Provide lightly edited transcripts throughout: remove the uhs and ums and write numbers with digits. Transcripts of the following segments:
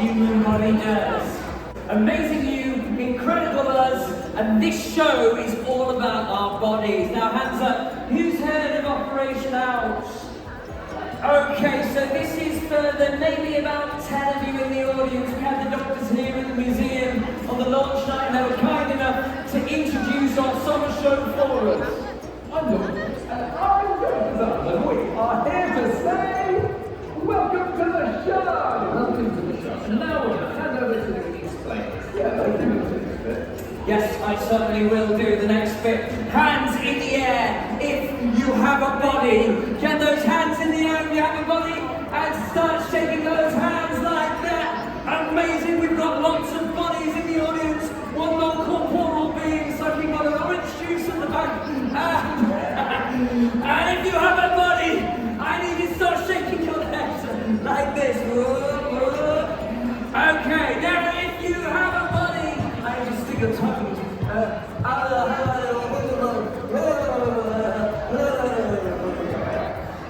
human body does. Amazing you, incredible us, and this show is all about our bodies. Now hands up, who's heard of Operation Ouch? Okay, so this is for the maybe about 10 of you in the audience. We had the doctors here in the museum on the launch night, and they were kind enough to introduce our summer show for us. I'm Lucas, and I'm Jonathan, and we are here to say, welcome to the show! Welcome to the show. And now we're going to hand over to the explainers. Yeah, they can do this bit. Yes, I certainly will do the next bit. Hands in the air if you have a body. Get those hands in the air if you have a body, and start shaking those hands like that. Amazing, we've got lots of bodies in the audience. One non-corporeal being sucking on an orange juice at the back. And if you have a body, I need you to start shaking your head like this. Okay, now if you have a body, I just stick a tongue.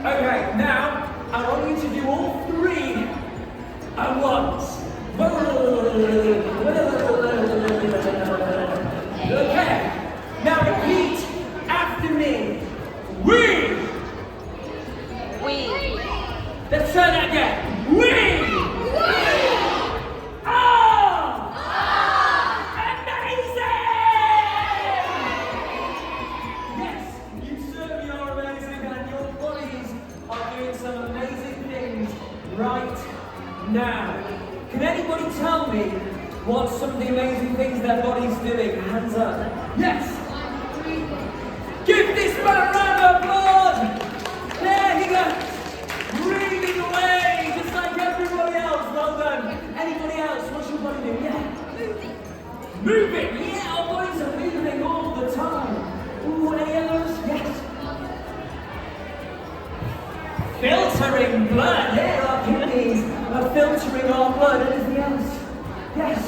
Okay, now I want you to do all three at once. Okay, now repeat after me. We. Let's try that again. We. Right now. Can anybody tell me what some of the amazing things their body's doing? Hands up. Yes! Give this man a round of applause! There he goes! Breathing away, just like everybody else. Well done. Anybody else? What's your body doing? Yeah? Moving! Yeah, our bodies are moving all the time. Ooh, any others? Yes. Filtering blood, yeah, our kidneys are filtering our blood. Anything else? Yes.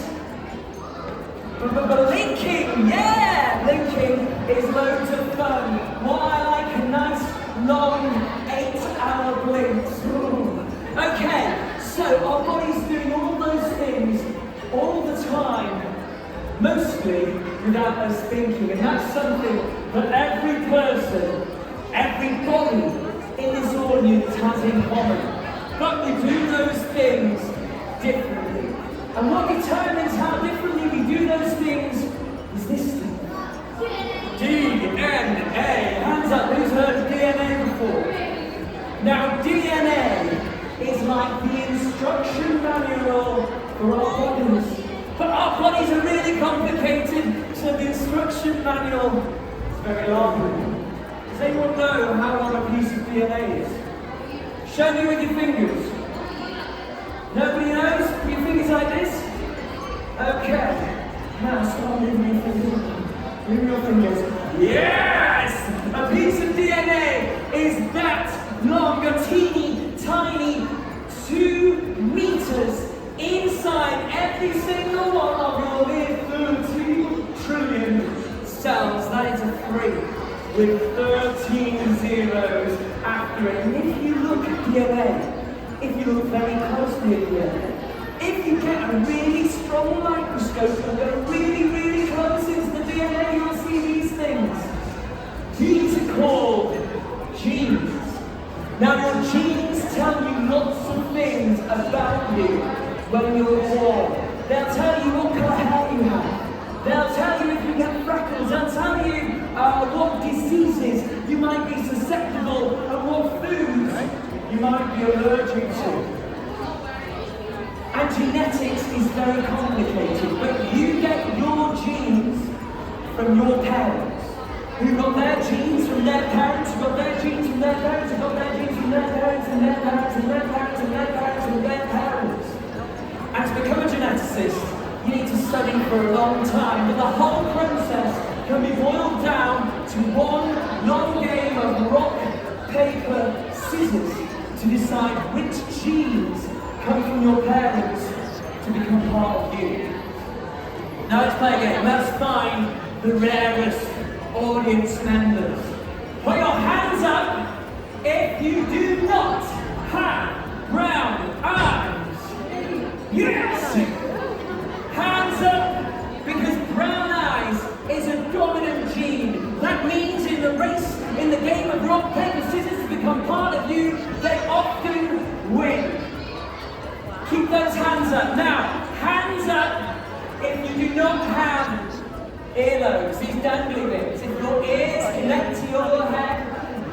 Blinking, yeah! Blinking is loads of fun. What I like, a nice, long, 8-hour blinks. Ooh. Okay, so our body's doing all those things all the time, mostly without us thinking. And that's something that every person, every body, in this audience has in common. But we do those things differently. And what determines how differently we do those things is this thing. DNA. Hands up, who's heard of DNA before? Now DNA is like the instruction manual for our bodies. But our bodies are really complicated, so the instruction manual is very long. Does anyone know how long a piece of DNA is? Show me with your fingers. Nobody knows? Put your fingers like this? Okay. Now start moving your fingers. Move your fingers. Yes! A piece of DNA is that long, a teeny, tiny 2 meters inside every single one of your 30 trillion cells. That is a 3. With 13 zeros after it. And if you look at DNA, if you look very closely at DNA, if you get a really strong microscope and go really, really close into the DNA, you'll see these things. These are called genes. Now your genes tell you lots of things about you when you're born. They'll tell you what colour hair you have. They'll tell you if you get freckles. They'll tell you what diseases you might be susceptible and what foods you might be allergic to. And genetics is very complicated, but you get your genes from your parents, who got their genes from their parents, who got their genes from their parents, who got their genes from their parents, and their parents, and their parents, and their parents, and their parents. And to become a geneticist, you need to study for a long time, but the whole process can be boiled down to one long game of rock, paper, scissors to decide which genes come from your parents to become part of you. Now let's play a game. Let's find the rarest audience members. Put your hands up if you do not have brown eyes. Yes! Hands up, because brown eyes is a dominant gene. That means in the race, in the game of rock, paper, scissors to become part of you, they often win. Keep those hands up. Now, hands up if you do not have earlobes, these dangly bits. If your ears connect to your head,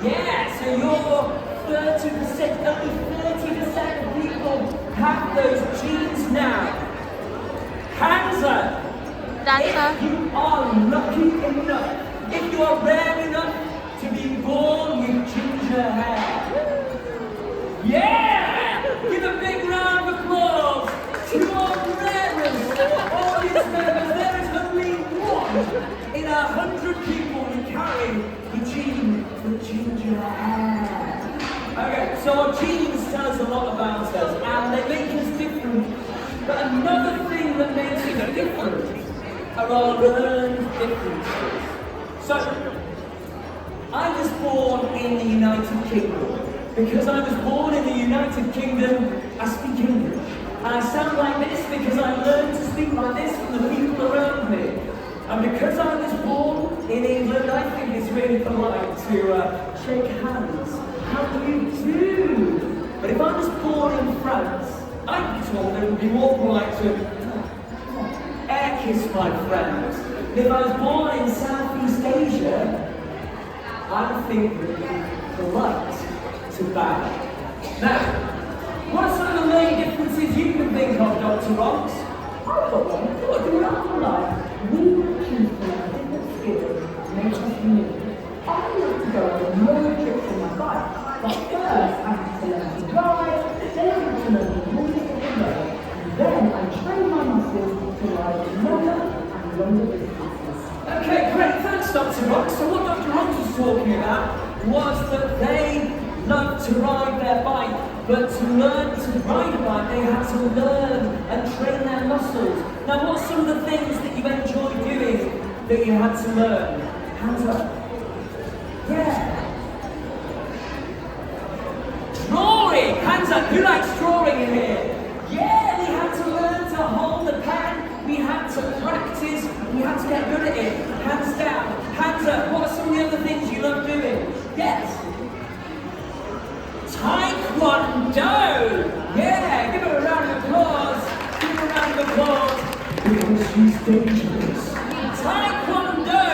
yeah, so you're 30%, only 30% of people have those genes now. Hands up. If you are lucky enough, if you are rare enough to be born with ginger hair. Yeah! Give a big round of applause to our rarest audience members. There is only one in 100 people who carry the gene for ginger hair. Okay, so our genes tell us a lot about us and they make us different. But another thing that makes us different are our learned differences. So, I was born in the United Kingdom. Because I was born in the United Kingdom, I speak English. And I sound like this because I learned to speak like this from the people around me. And because I was born in England, I think it's really polite to shake hands. How do you do? But if I was born in France, I'd be told it would be more polite to air kiss my friends. And if I was born in Southeast Asia, I think it would be polite to bow. Now, what are some of the main differences you can think of, Dr. Rox? I've got one. Throughout my life, we choose to have different skills that make us unique. I like to go on long trips on my bike, but first I had to learn to drive, then I had to learn the rules of the road, and then I trained my muscles to ride longer and longer distances. Okay, great, thanks Dr. Rox. So what Dr. Rox was talking about was that they love to ride their bike, but to learn to ride a bike, they had to learn and train their muscles. Now, what's some of the things that you enjoy doing that you had to learn? Hands up. Yeah. Drawing! Hands up. Who likes drawing in here? Yeah, we had to learn to hold the pen. We had to practice. We had to get good at it. Hands down. Hands up. What are some of the other things you love doing? Yes. Taekwondo! Yeah, give her a round of applause. Give her a round of applause. Because she's dangerous. Taekwondo!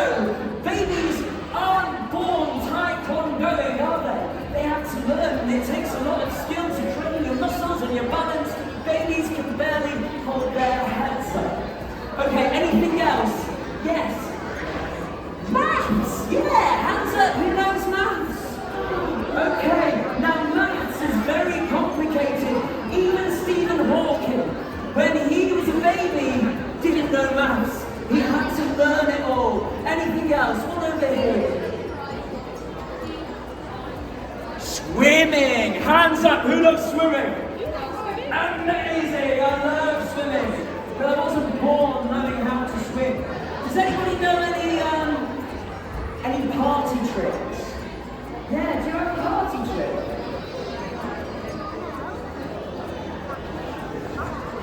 Babies aren't born taekwondoing, are they? They have to learn, and it takes a lot of skill to train your muscles and your balance. Babies can barely hold their heads up. Okay, anything else? Yes. Maths! Yeah, hands up, who knows maths? Okay, now maths is very complicated. Even Stephen Hawking, when he was a baby, didn't know maths. He had to learn it all. Anything else? What over here? Swimming! Hands up, who loves swimming? Amazing, I love swimming. But I wasn't born knowing how to swim. Does anybody know any party tricks? Yeah, do you have a party trick?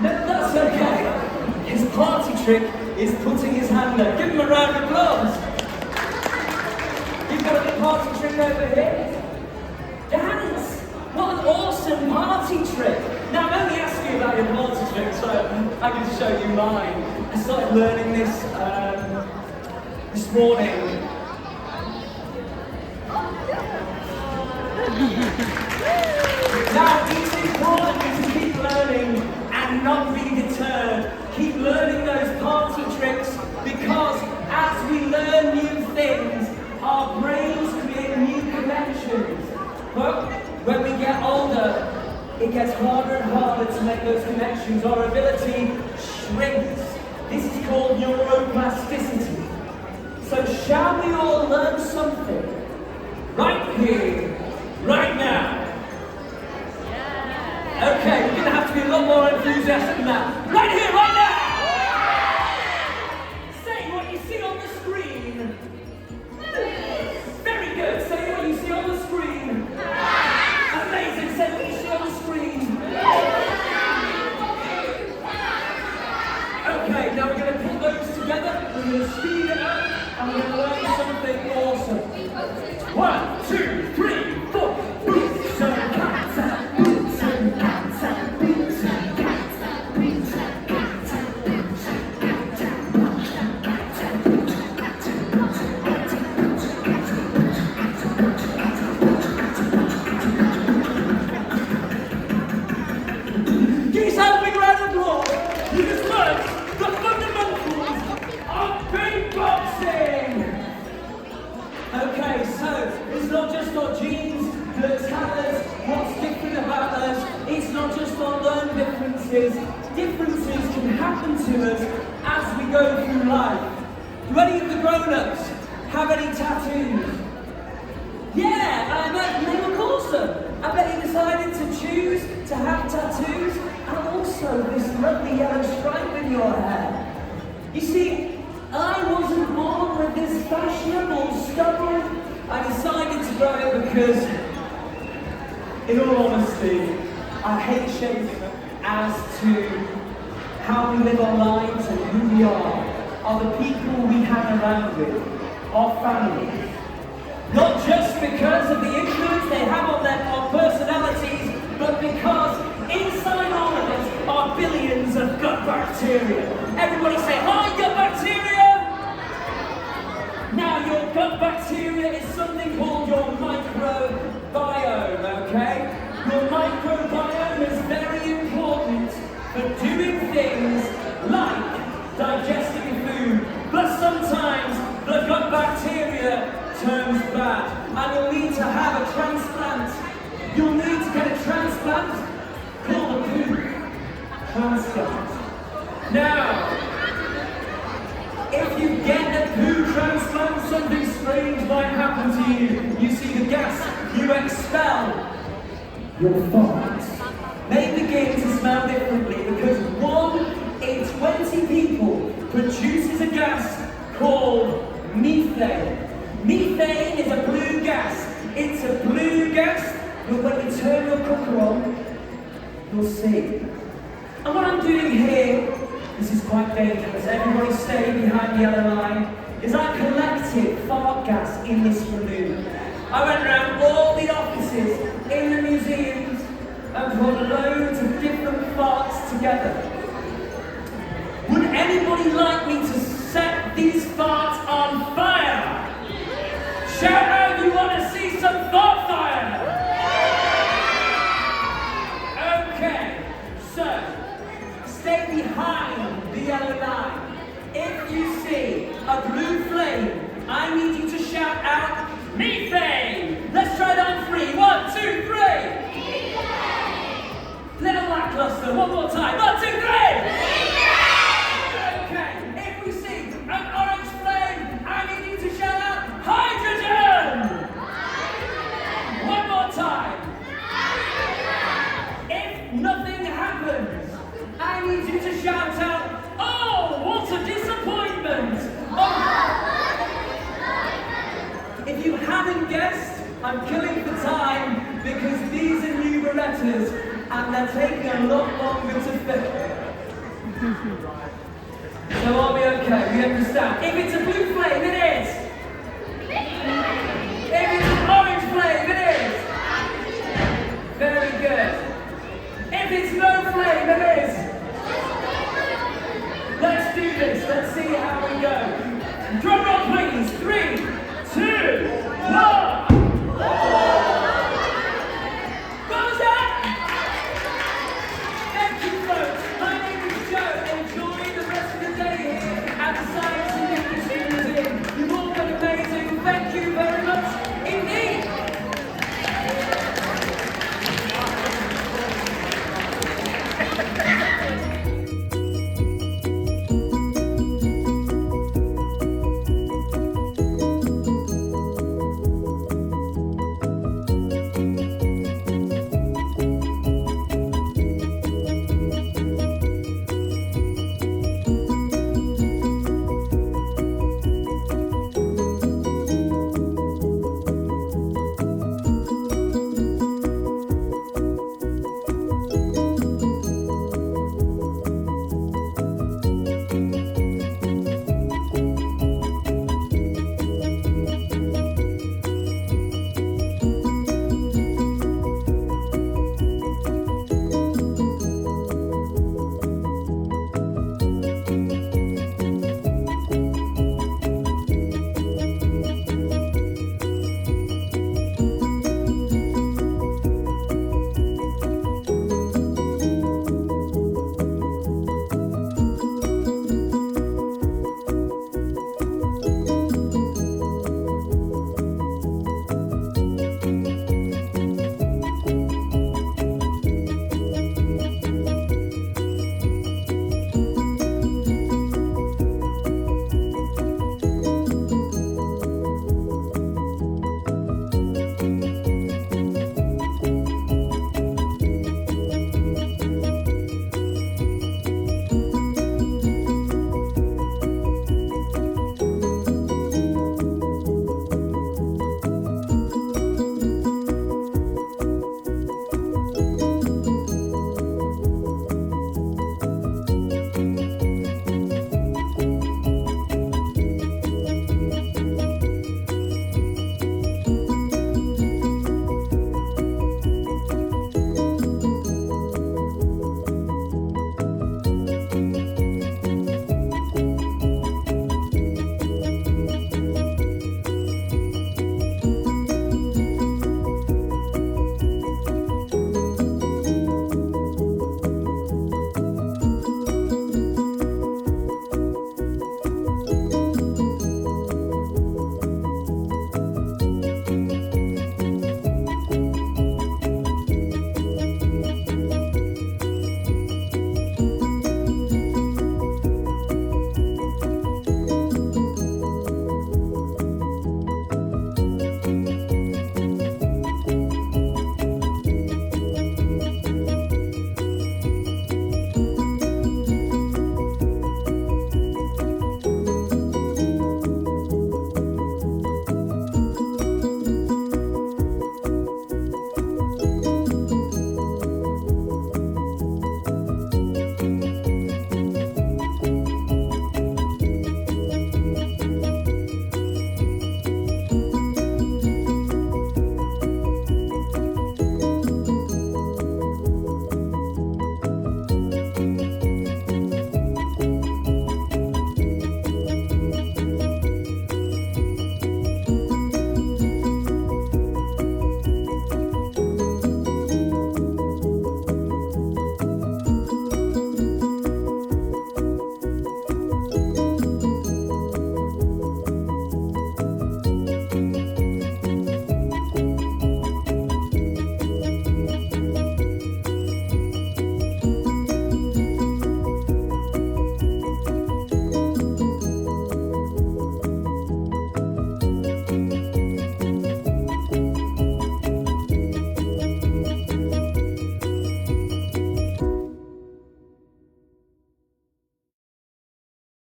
No, that's okay. His party trick is putting his hand up. Give him a round of applause. You've got a party trick over here. Dennis, what an awesome party trick. Now, I'm only asking you about your party trick, so I can show you mine. I started learning this morning. Now, it's important to keep learning and not be deterred. Keep learning those party tricks because as we learn new things, our brains create new connections. But when we get older, it gets harder and harder to make those connections. Our ability shrinks. This is called neuroplasticity. So shall we all learn something? Right here, right now. Okay, we're going to have to be a lot more enthusiastic than that. Right here, right now! Say what you see on the screen. Very good. Say what you see on the screen. Amazing. Say what you see on the screen. going to speed it up and we're going to learn something awesome. 1, 2, 3, 4. Boots and cats, boots and cats, boots and cats, boots and cats, boots and cats. Please have a big round of applause. You just learned the fundamentals of beatboxing. Okay, so it's not just our genes that tell us what's different about us. It's not just our learned differences. Differences can happen to us as we go through life. Do any of the grown-ups have any tattoos? Yeah, I bet they look awesome. I bet you decided to choose to have tattoos and also this lovely yellow stripe in your hair. You see, I wasn't born with this fashionable stubble. I decided to grow it because, in all honesty, I hate shame as to how we live our lives and who we are the people we hang around with, our families. Not just because of the influence they have on our personalities, but because inside all of us are billions of gut bacteria. Everybody say, hi, gut bacteria! Now, your gut bacteria is something called your microbiome, okay? Your microbiome is very important for doing things like digesting food, but sometimes the gut bacteria turns bad, and you'll need to have a transplant. You'll need to get a transplant called a poo transplant. Now, if you get a poo transplant, something strange might happen to you. You see, the gas you expel, your farts, may begin to smell differently because 1 in 20 people produces a gas called methane. Methane is a blue gas. It's a blue gas, but when you turn your cooker on, you'll see. And what I'm doing here, this is quite dangerous, everybody stay behind the yellow line, is I collected fart gas in this balloon. I went around all the offices in the museums and put loads of different farts together. Would anybody like me to set these farts on fire? Shout out if you want to see some fart fire! Okay, so stay behind the yellow line. If you see a blue flame, I need you to shout out methane! Let's try it on 3. 1, 2, 3! Methane! Little lackluster, one more time. 1, 2, 3! Methane! Okay, if we see an orange flame, I need you to shout out hydrogen! Hydrogen! One more time. Hydrogen! If nothing happens, I need you to shout out, oh, what a disappointment! Oh. If you haven't guessed, I'm killing the time because these are new Berettas and they're taking a lot longer to fill. So I'll be okay, we understand. If it's a blue flame, it is. If it's an orange flame, it is. Very good. If it's no flame, it is. Let's do this, let's see how we go. Drum roll, please.